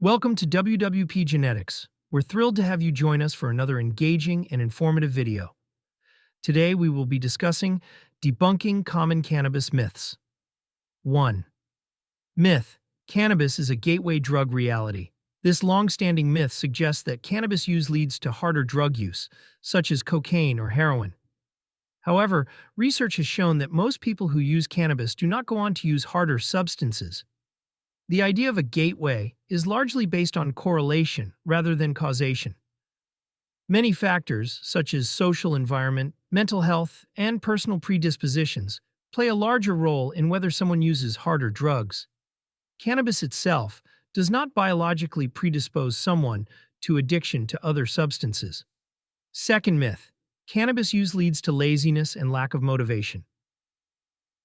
Welcome to WWP Genetics. We're thrilled to have you join us for another engaging and informative video. Today we will be discussing debunking common cannabis myths. 1. Myth: cannabis is a gateway drug reality. This long-standing myth suggests that cannabis use leads to harder drug use, such as cocaine or heroin. However, research has shown that most people who use cannabis do not go on to use harder substances. The idea of a gateway is largely based on correlation rather than causation. Many factors, such as social environment, mental health, and personal predispositions, play a larger role in whether someone uses harder drugs. Cannabis itself does not biologically predispose someone to addiction to other substances. Second myth: cannabis use leads to laziness and lack of motivation.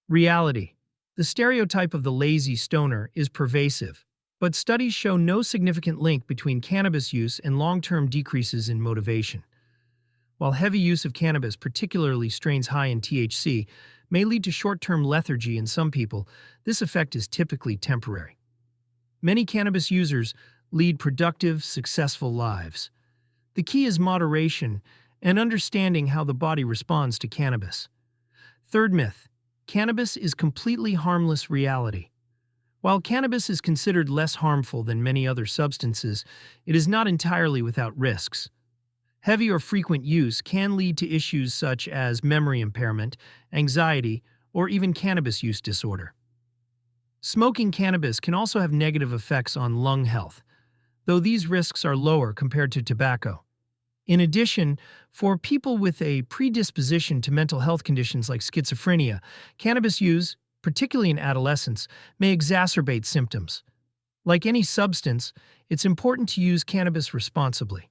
Reality: the stereotype of the lazy stoner is pervasive, but studies show no significant link between cannabis use and long-term decreases in motivation. While heavy use of cannabis, particularly strains high in THC, may lead to short-term lethargy in some people, this effect is typically temporary. Many cannabis users lead productive, successful lives. The key is moderation and understanding how the body responds to cannabis. Third myth: cannabis is completely harmless reality. While cannabis is considered less harmful than many other substances, it is not entirely without risks. Heavy or frequent use can lead to issues such as memory impairment, anxiety, or even cannabis use disorder. Smoking cannabis can also have negative effects on lung health, though these risks are lower compared to tobacco. In addition, for people with a predisposition to mental health conditions like schizophrenia, cannabis use, particularly in adolescents, may exacerbate symptoms. Like any substance, it's important to use cannabis responsibly.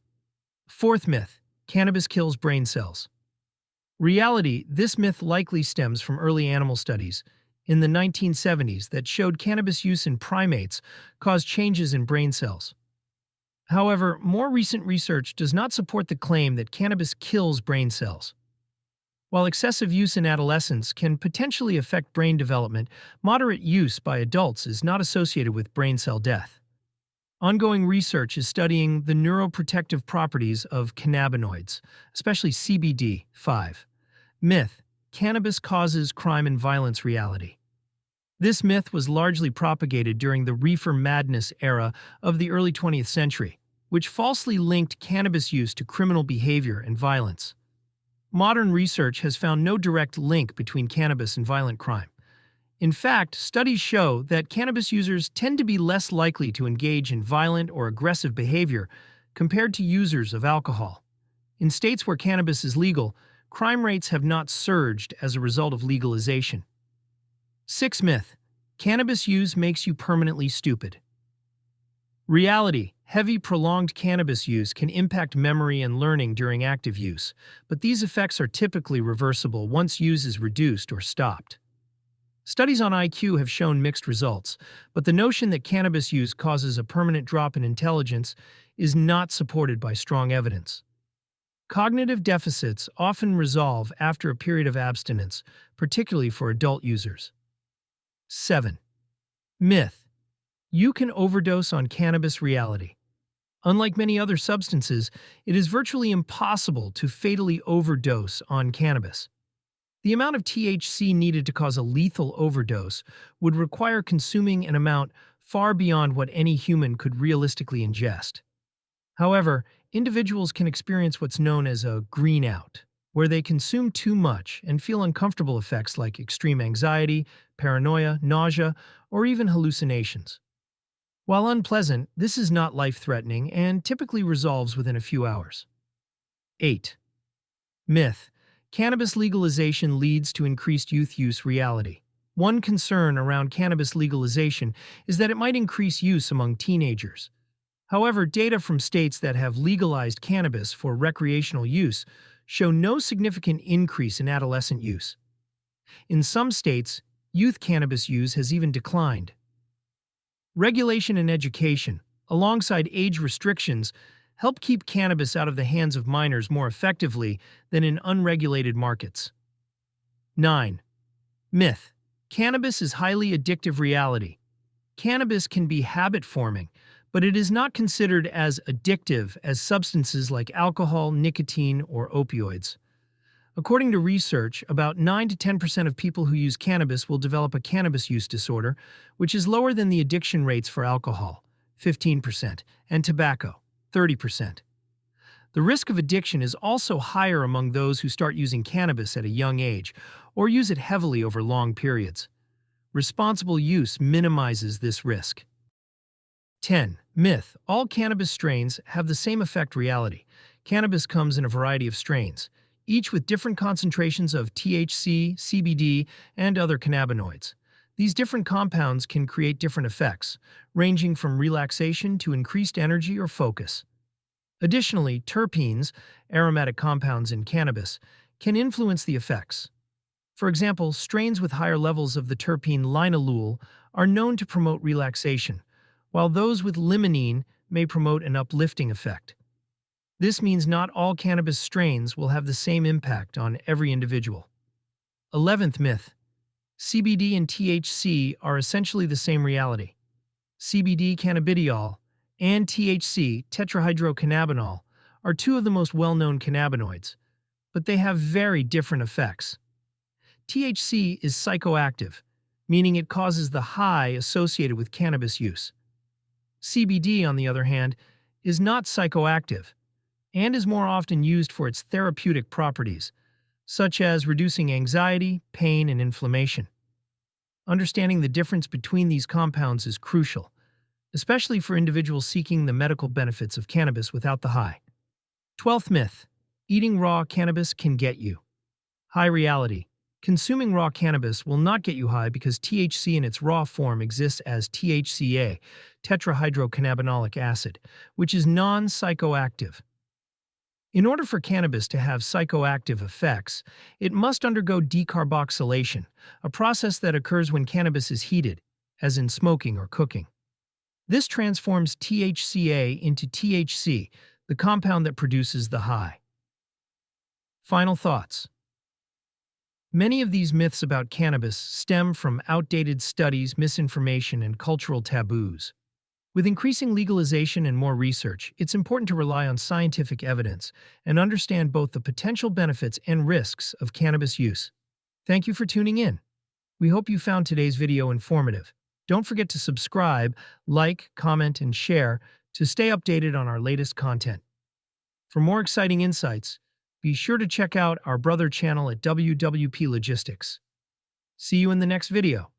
Fourth myth: cannabis kills brain cells. Reality: this myth likely stems from early animal studies in the 1970s that showed cannabis use in primates caused changes in brain cells. However, more recent research does not support the claim that cannabis kills brain cells. While excessive use in adolescents can potentially affect brain development, moderate use by adults is not associated with brain cell death. Ongoing research is studying the neuroprotective properties of cannabinoids, especially CBD. 5. Myth: cannabis causes crime and violence reality. This myth was largely propagated during the reefer madness era of the early 20th century, which falsely linked cannabis use to criminal behavior and violence. Modern research has found no direct link between cannabis and violent crime. In fact, studies show that cannabis users tend to be less likely to engage in violent or aggressive behavior compared to users of alcohol. In states where cannabis is legal, crime rates have not surged as a result of legalization. 6. Myth: cannabis use makes you permanently stupid. Reality: heavy, prolonged cannabis use can impact memory and learning during active use, but these effects are typically reversible once use is reduced or stopped. Studies on IQ have shown mixed results, but the notion that cannabis use causes a permanent drop in intelligence is not supported by strong evidence. Cognitive deficits often resolve after a period of abstinence, particularly for adult users. 7. Myth: you can overdose on cannabis reality. Unlike many other substances, it is virtually impossible to fatally overdose on cannabis. The amount of THC needed to cause a lethal overdose would require consuming an amount far beyond what any human could realistically ingest. However, individuals can experience what's known as a green out, where they consume too much and feel uncomfortable effects like extreme anxiety, paranoia, nausea, or even hallucinations. While unpleasant, this is not life-threatening and typically resolves within a few hours. 8. Myth: cannabis legalization leads to increased youth use reality. One concern around cannabis legalization is that it might increase use among teenagers. However, data from states that have legalized cannabis for recreational use show no significant increase in adolescent use. In some states, youth cannabis use has even declined. Regulation and education, alongside age restrictions, help keep cannabis out of the hands of minors more effectively than in unregulated markets. 9. Myth: cannabis is highly addictive reality. Cannabis can be habit-forming, but it is not considered as addictive as substances like alcohol, nicotine, or opioids. According to research, about 9 to 10% of people who use cannabis will develop a cannabis use disorder, which is lower than the addiction rates for alcohol, 15%, and tobacco, 30%. The risk of addiction is also higher among those who start using cannabis at a young age or use it heavily over long periods. Responsible use minimizes this risk. 10. Myth: all cannabis strains have the same effect. Reality: cannabis comes in a variety of strains, each with different concentrations of THC, CBD, and other cannabinoids. These different compounds can create different effects, ranging from relaxation to increased energy or focus. Additionally, terpenes, aromatic compounds in cannabis, can influence the effects. For example, strains with higher levels of the terpene linalool are known to promote relaxation, while those with limonene may promote an uplifting effect. This means not all cannabis strains will have the same impact on every individual. 11th myth: CBD and THC are essentially the same. Reality: CBD cannabidiol and THC tetrahydrocannabinol are two of the most well-known cannabinoids, but they have very different effects. THC is psychoactive, meaning it causes the high associated with cannabis use. CBD, on the other hand, is not psychoactive and is more often used for its therapeutic properties, such as reducing anxiety, pain, and inflammation. Understanding the difference between these compounds is crucial, especially for individuals seeking the medical benefits of cannabis without the high. 12th myth: eating raw cannabis can get you high. Reality: consuming raw cannabis will not get you high because THC in its raw form exists as THCA, tetrahydrocannabinolic acid, which is non-psychoactive. In order for cannabis to have psychoactive effects, it must undergo decarboxylation, a process that occurs when cannabis is heated, as in smoking or cooking. This transforms THCA into THC, the compound that produces the high. Final thoughts. Many of these myths about cannabis stem from outdated studies, misinformation, and cultural taboos. With increasing legalization and more research, it's important to rely on scientific evidence and understand both the potential benefits and risks of cannabis use. Thank you for tuning in. We hope you found today's video informative. Don't forget to subscribe, like, comment, and share to stay updated on our latest content. For more exciting insights, be sure to check out our brother channel at WWP Logistics. See you in the next video.